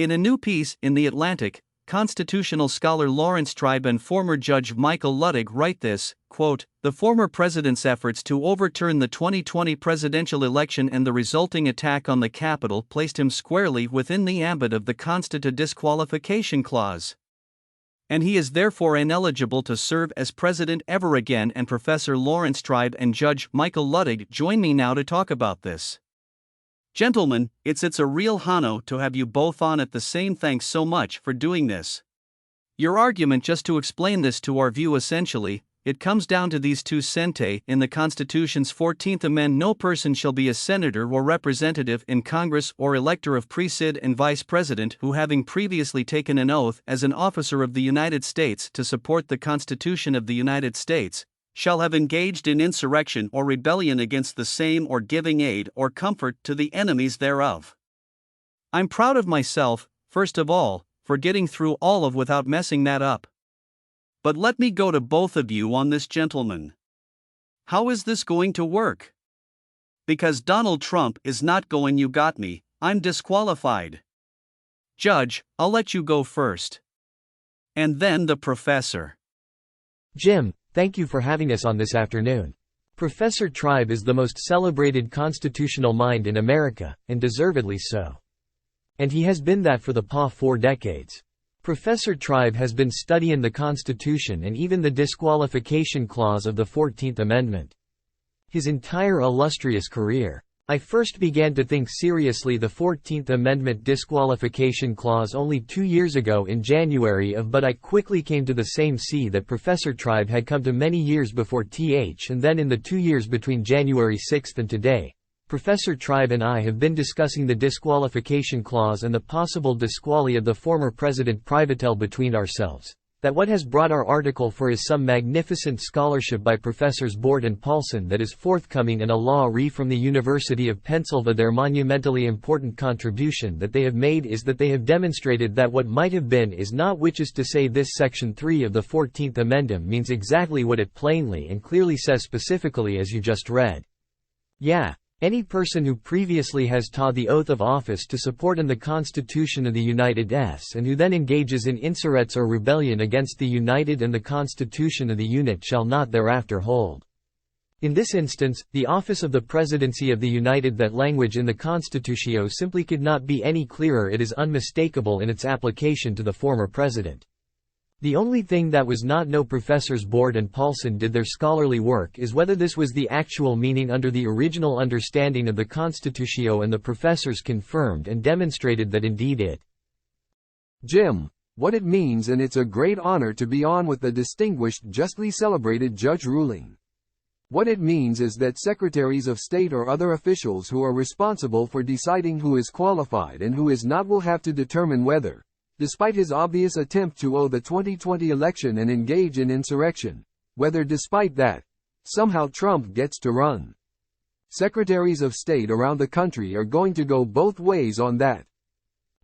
In a new piece in The Atlantic, constitutional scholar Laurence Tribe and former Judge Michael Luttig write this, quote, "The former president's efforts to overturn the 2020 presidential election and the resulting attack on the Capitol placed him squarely within the ambit of the Constitutional disqualification clause. And he is therefore ineligible to serve as president ever again." And Professor Laurence Tribe and Judge Michael Luttig join me now to talk about this. Gentlemen, it's a real honor to have you both on at the same. Thanks so much for doing this. Your argument, just to explain this to our view, essentially, it comes down to these two sente. In the Constitution's 14th Amendment, no person shall be a senator or representative in Congress or elector of president and vice president who, having previously taken an oath as an officer of the United States to support the Constitution of the United States, shall have engaged in insurrection or rebellion against the same or giving aid or comfort to the enemies thereof. I'm proud of myself, first of all, for getting through all of without messing that up. But let me go to both of you on this, gentlemen. How is this going to work? Because Donald Trump is not going. You got me, I'm disqualified. Judge, I'll let you go first. And then the professor. Jim, thank you for having us on this afternoon. Professor Tribe is the most celebrated constitutional mind in America, and deservedly so. And he has been that for the past 4 decades. Professor Tribe has been studying the Constitution and even the disqualification clause of the 14th Amendment his entire illustrious career. I first began to think seriously the 14th Amendment disqualification clause only 2 years ago in January but I quickly came to the same see that Professor Tribe had come to many years before and then in the 2 years between January 6 and today, Professor Tribe and I have been discussing the disqualification clause and the possible disquali of the former President Privatel between ourselves. That what has brought our article for is some magnificent scholarship by Professors Bort and Paulson that is forthcoming and a law from the University of Pennsylvania. Their monumentally important contribution that they have made is that they have demonstrated that what might have been is not, which is to say this Section 3 of the 14th Amendment means exactly what it plainly and clearly says, specifically as you just read. Yeah. Any person who previously has taken the oath of office to support in the Constitution of the United States and who then engages in insurrection or rebellion against the United and the Constitution of the Unit shall not thereafter hold. In this instance, the office of the Presidency of the United. That language in the Constitution simply could not be any clearer. It is unmistakable in its application to the former president. The only thing that was not no Professors Bort and Paulson did their scholarly work is whether this was the actual meaning under the original understanding of the Constitution, and the professors confirmed and demonstrated that indeed it. Jim, what it means, and it's a great honor to be on with the distinguished, justly celebrated judge ruling. What it means is that secretaries of state or other officials who are responsible for deciding who is qualified and who is not will have to determine whether, despite his obvious attempt to owe the 2020 election and engage in insurrection, whether despite that, somehow Trump gets to run. Secretaries of state around the country are going to go both ways on that.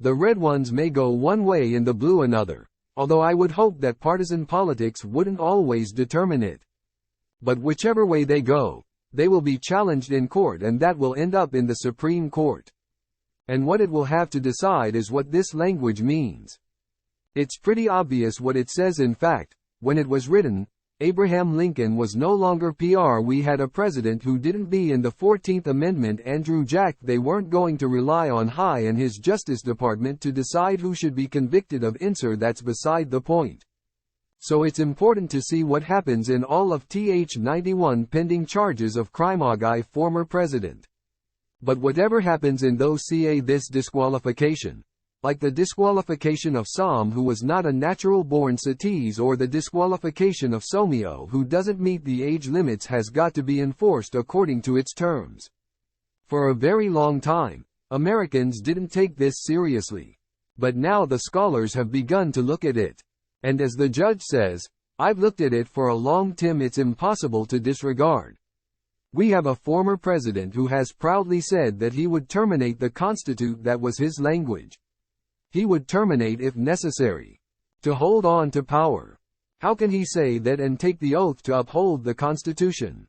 The red ones may go one way and the blue another, although I would hope that partisan politics wouldn't always determine it. But whichever way they go, they will be challenged in court, and that will end up in the Supreme Court. And what it will have to decide is what this language means. It's pretty obvious what it says. In fact, when it was written, Abraham Lincoln was no longer PR. We had a president who didn't be in the 14th Amendment, Andrew Jack. They weren't going to rely on High and his Justice Department to decide who should be convicted of insur. That's beside the point. So it's important to see what happens in all of th 91 pending charges of crime against former president. But whatever happens in those this disqualification, like the disqualification of Sam, who was not a natural-born citizen, or the disqualification of Somio, who doesn't meet the age limits, has got to be enforced according to its terms. For a very long time, Americans didn't take this seriously. But now the scholars have begun to look at it. And as the judge says, I've looked at it for a long time. It's impossible to disregard. We have a former president who has proudly said that he would terminate the Constitution. That was his language. He would terminate if necessary, to hold on to power. How can he say that and take the oath to uphold the Constitution?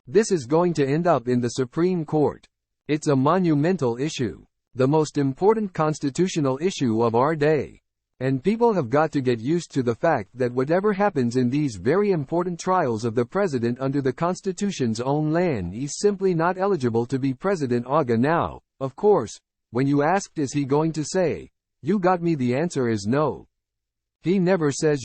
This is going to end up in the Supreme Court. It's a monumental issue. the most important constitutional issue of our day. And people have got to get used to the fact that whatever happens in these very important trials of the president under the Constitution's own land, he's simply not eligible to be president. Aga now, of course, when you asked is he going to say, "You got me," the answer is no. He never says